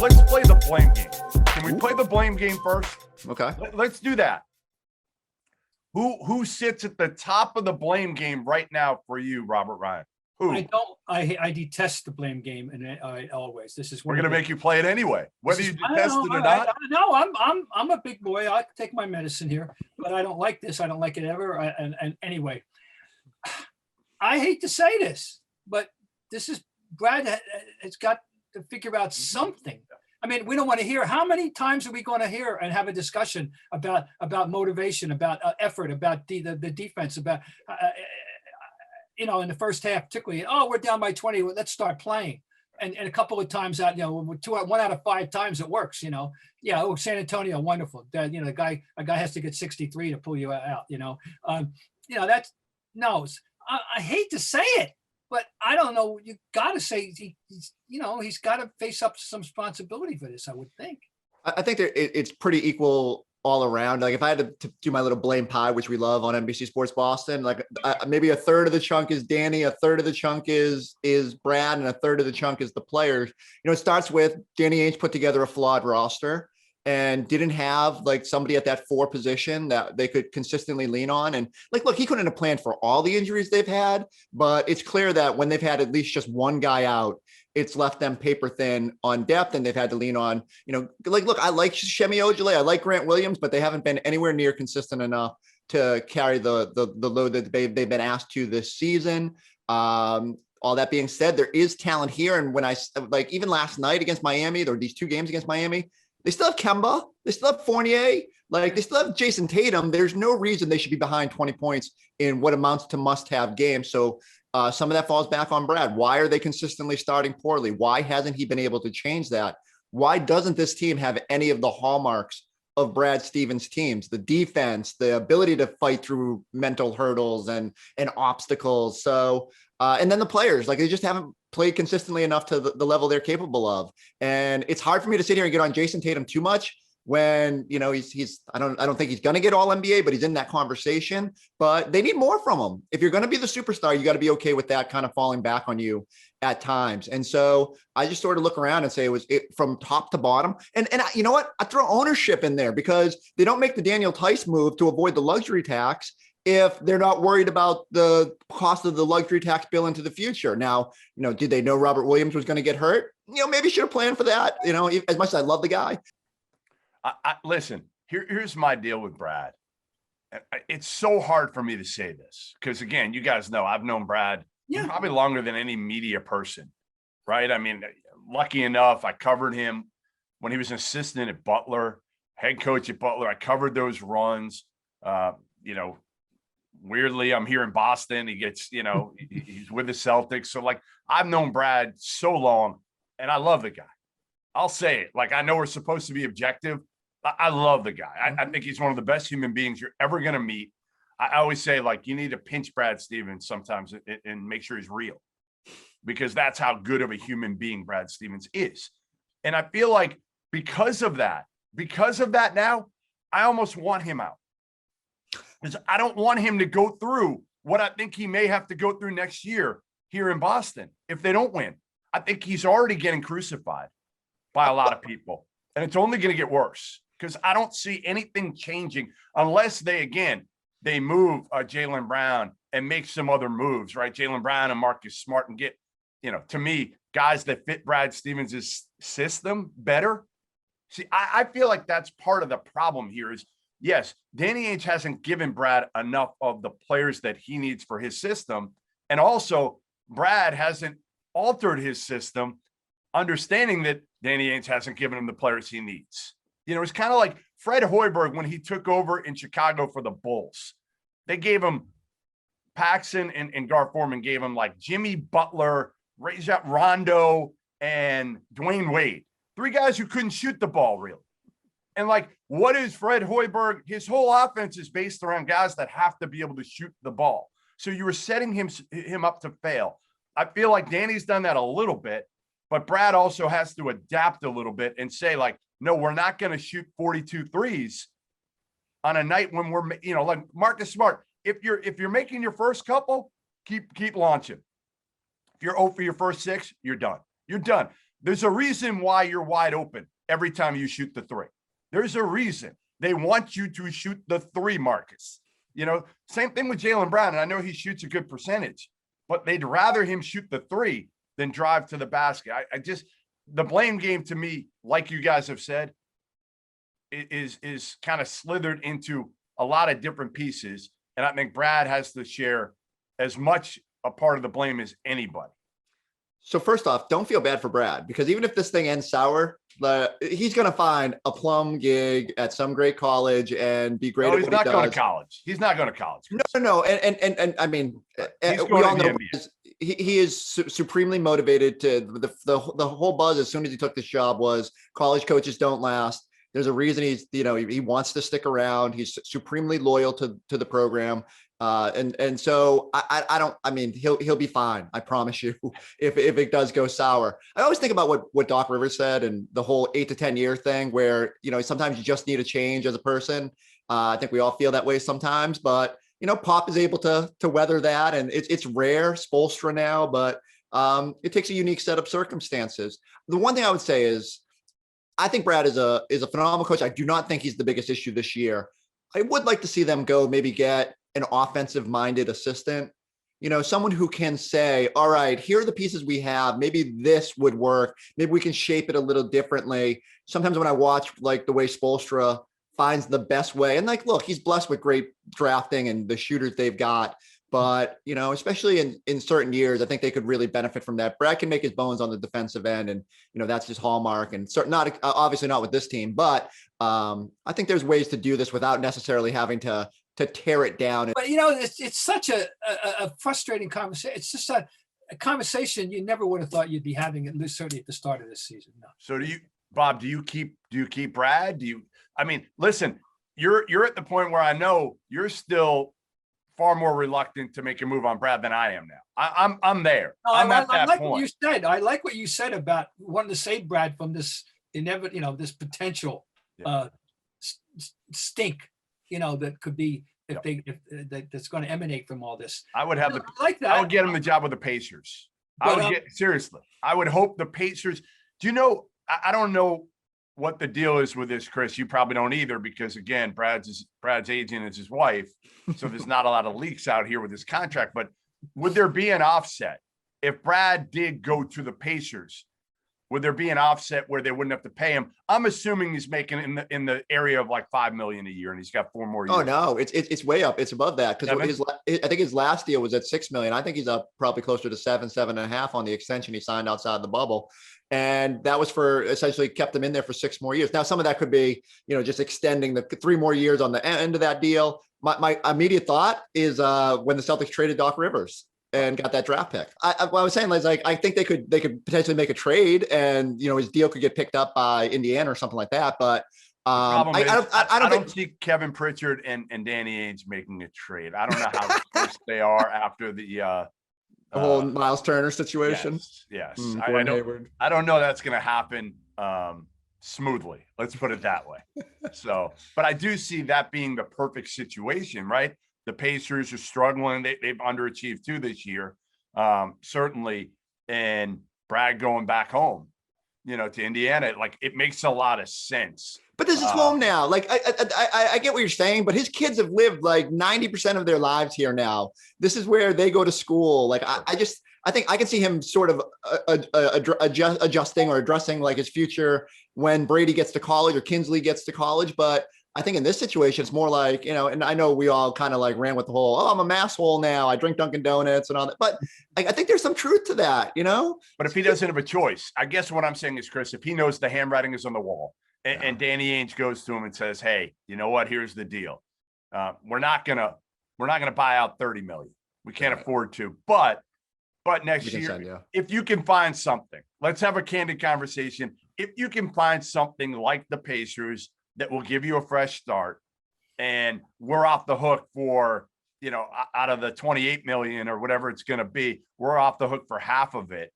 let's play the blame game. Can we play the blame game first? Okay. Let's do that. Who sits at the top of the blame game right now for you, Robert Ryan? Who? I detest the blame game, and I always. This is we're going to make you play it anyway, whether you detest it or not. No, I'm a big boy. I take my medicine here, but I don't like this. I don't like it ever. And anyway, I hate to say this, but this is Brad has got to figure out something. I mean, we don't want to hear. How many times are we going to hear and have a discussion about motivation, about effort, about the defense, about in the first half, particularly, we're down by 20. Let's start playing. And a couple of times out, 1 out of 5 times it works, Yeah. San Antonio, wonderful. A guy has to get 63 to pull you out, that's no, I hate to say it, but I don't know. You got to say he's got to face up to some responsibility for this, I would think. I think it's pretty equal all around. Like if I had to do my little blame pie, which we love on NBC Sports Boston, like maybe a third of the chunk is Danny, a third of the chunk is Brad, and a third of the chunk is the players. It starts with Danny Ainge put together a flawed roster and didn't have like somebody at that 4 position that they could consistently lean on. And look, he couldn't have planned for all the injuries they've had, but it's clear that when they've had at least just one guy out, it's left them paper thin on depth, and they've had to lean on, look, I like Shemi Ojale, I like Grant Williams, but they haven't been anywhere near consistent enough to carry the load that they've been asked to this season. All that being said, there is talent here. And when even last night against Miami, or these 2 games against Miami, they still have Kemba, they still have Fournier, they still have Jason Tatum. There's no reason they should be behind 20 points in what amounts to must-have games. So some of that falls back on Brad. Why are they consistently starting poorly? Why hasn't he been able to change that? Why doesn't this team have any of the hallmarks of Brad Stevens' teams? The defense, the ability to fight through mental hurdles and obstacles. So, and then the players, they just haven't played consistently enough to the level they're capable of. And it's hard for me to sit here and get on Jason Tatum too much when, he's I don't think he's going to get all NBA, but he's in that conversation. But they need more from him. If you're going to be the superstar, you got to be okay with that kind of falling back on you at times. And so I just sort of look around and say it from top to bottom. And you know what? I throw ownership in there because they don't make the Daniel Tice move to avoid the luxury tax if they're not worried about the cost of the luxury tax bill into the future. Now, did they know Robert Williams was going to get hurt? Maybe should have planned for that. As much as I love the guy. Listen, here's my deal with Brad. It's so hard for me to say this because, again, you guys know I've known Brad probably longer than any media person, right? I mean, lucky enough, I covered him when he was an assistant at Butler, head coach at Butler. I covered those runs. Weirdly, I'm here in Boston. He gets, he's with the Celtics. So, I've known Brad so long, and I love the guy. I'll say it. I know we're supposed to be objective. I love the guy. I think he's one of the best human beings you're ever going to meet. I always say, you need to pinch Brad Stevens sometimes and make sure he's real, because that's how good of a human being Brad Stevens is. And I feel like because of that now, I almost want him out. Because I don't want him to go through what I think he may have to go through next year here in Boston if they don't win. I think he's already getting crucified by a lot of people, and it's only going to get worse because I don't see anything changing unless they move Jaylen Brown and make some other moves, right? Jaylen Brown and Marcus Smart, and get, to me, guys that fit Brad Stevens' system better. See, I feel like that's part of the problem here is, yes, Danny Ainge hasn't given Brad enough of the players that he needs for his system. And also, Brad hasn't altered his system, understanding that Danny Ainge hasn't given him the players he needs. It's kind of like Fred Hoiberg when he took over in Chicago for the Bulls. They gave him Paxson and Gar Forman gave him Jimmy Butler, Rajon Rondo, and Dwayne Wade. 3 guys who couldn't shoot the ball, really. And what is Fred Hoiberg? His whole offense is based around guys that have to be able to shoot the ball. So you were setting him up to fail. I feel like Danny's done that a little bit, but Brad also has to adapt a little bit and say, no, we're not going to shoot 42 threes on a night when we're, Marcus Smart. If you're making your first couple, keep launching. If you're 0 for your first 6, you're done. You're done. There's a reason why you're wide open every time you shoot the three. There's a reason they want you to shoot the three, Marcus. You know, same thing with Jaylen Brown. And I know he shoots a good percentage, but they'd rather him shoot the three than drive to the basket. I just, the blame game to me, like you guys have said, is kind of slithered into a lot of different pieces. And I think Brad has to share as much a part of the blame as anybody. So first off, don't feel bad for Brad, because even if this thing ends sour, he's going to find a plum gig at some great college and be great. No, at he's what not he going does. to college. He's not going to college. No. And I mean, He's we going all to the know NBA. he is supremely motivated to the whole buzz as soon as he took this job was college coaches don't last. There's a reason he's, you know, he wants to stick around. He's supremely loyal to the program. And so I mean, he'll be fine. I promise you, if it does go sour. I always think about what Doc Rivers said and the whole 8 to 10 year thing where, you know, sometimes you just need a change as a person. I think we all feel that way sometimes, but you know, Pop is able to weather that, and it's rare, Spoelstra now, but it takes a unique set of circumstances. The one thing I would say is, I think Brad is a phenomenal coach. I do not think he's the biggest issue this year. I would like to see them go maybe get an offensive minded assistant, you know, someone who can say, all right, here are the pieces we have. Maybe this would work. Maybe we can shape it a little differently. Sometimes when I watch like the way Spoelstra finds the best way, and like, look, he's blessed with great drafting and the shooters they've got, but you know, especially in certain years, I think they could really benefit from that. Brad can make his bones on the defensive end, and you know, that's his hallmark, and not obviously not with this team, but I think there's ways to do this without necessarily having to tear it down. But you know, it's such a frustrating conversation. It's just a conversation you never would have thought you'd be having, at least certainly at the start of this season. No. So do you, Bob, do you keep Brad? I mean, listen, you're at the point where I know you're still far more reluctant to make a move on Brad than I am now. I'm there. No, I'm at I that like point. what you said. I like what you said about wanting to save Brad from this inevitable, you know, this potential stink, you know, that could be that's going to emanate from all this. I would have I like that. I would get him the job with the Pacers. Seriously. I would hope the Pacers. Do you know? I don't know what the deal is with this, Chris. You probably don't either, because again, Brad's agent is his wife, so there's not a lot of leaks out here with his contract. But would there be an offset if Brad did go to the Pacers? Would there be an offset where they wouldn't have to pay him? I'm assuming he's making in the area of like $5 million a year, and he's got 4 more years. Oh no, it's way up. It's above that, because I think his last deal was at $6 million. I think he's up probably closer to 7.5 on the extension he signed outside the bubble, and that was for essentially kept him in there for 6 more years. Now some of that could be, you know, just extending the 3 more years on the end of that deal. My immediate thought is when the Celtics traded Doc Rivers and got that draft pick. What I was saying is, like, I think they could potentially make a trade, and you know, his deal could get picked up by Indiana or something like that. But I don't see Kevin Pritchard and Danny Ainge making a trade. I don't know how close they are after the whole Miles Turner situation. Yes. I don't know that's going to happen smoothly. Let's put it that way. So, but I do see that being the perfect situation, right? The Pacers are struggling. They've underachieved too this year, certainly. And Brad going back home, you know, to Indiana, like, it makes a lot of sense. But this is home now. Like, I get what you're saying, but his kids have lived like 90% of their lives here now. This is where they go to school. Like, I think I can see him sort of adjusting or addressing like his future when Brady gets to college or Kinsley gets to college. But I think in this situation, it's more like, you know, and I know we all kind of like ran with the whole, oh, I'm a masshole now, I drink Dunkin' Donuts and all that. But I think there's some truth to that, you know? But if he doesn't have a choice, I guess what I'm saying is, Chris, if he knows the handwriting is on the wall and Danny Ainge goes to him and says, hey, you know what, here's the deal. We're not gonna buy out 30 million. We can't afford to, but next year, if you can find something, let's have a candid conversation. If you can find something like the Pacers that will give you a fresh start, and we're off the hook for, you know, out of the 28 million or whatever it's going to be, we're off the hook for half of it.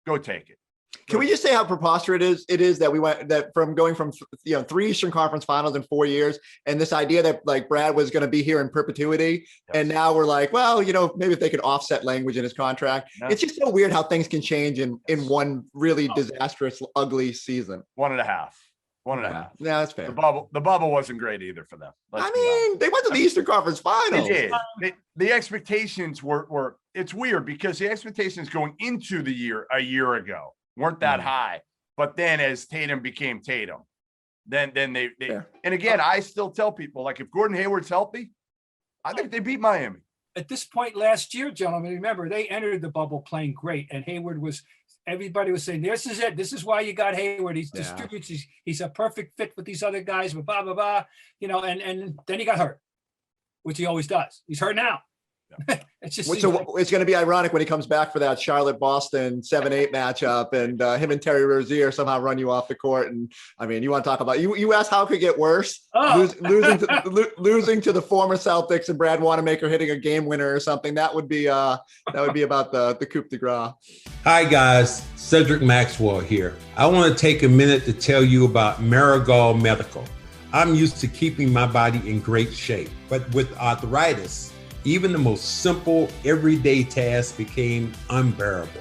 Go take it. Can we just say how preposterous it is that we went that from going from 3 Eastern Conference Finals in 4 years, and this idea that like Brad was going to be here in perpetuity, and now we're like, well, maybe if they could offset language in his contract. It's just so weird how things can change in one really disastrous, ugly season. 1.5. 1.5. Yeah, that's fair. The bubble wasn't great either for them. They went to the Eastern Conference Finals. They did. The expectations were. It's weird because the expectations going into the year a year ago weren't that high, but then as Tatum became Tatum, then they and again, I still tell people, like, if Gordon Hayward's healthy, I think they beat Miami. At this point last year, gentlemen, remember, they entered the bubble playing great, and Hayward everybody was saying, this is it. This is why you got Hayward. He distributes. He's a perfect fit with these other guys, but blah, blah, blah, and then he got hurt, which he always does. He's hurt now. Yeah. It's going to be ironic when he comes back for that Charlotte-Boston 7-8 matchup, and him and Terry Rozier somehow run you off the court. And I mean, you want to talk about you asked how it could get worse? Losing to the former Celtics and Brad Wanamaker hitting a game winner or something. That would be about the coup de grace. Hi guys, Cedric Maxwell here. I want to take a minute to tell you about Marigold Medical. I'm used to keeping my body in great shape, but with arthritis, even the most simple, everyday tasks became unbearable.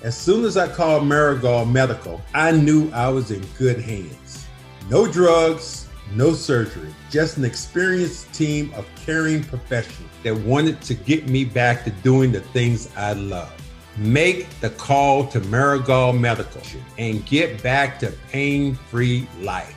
As soon as I called Marigold Medical, I knew I was in good hands. No drugs, no surgery, just an experienced team of caring professionals that wanted to get me back to doing the things I love. Make the call to Marigold Medical and get back to pain-free life.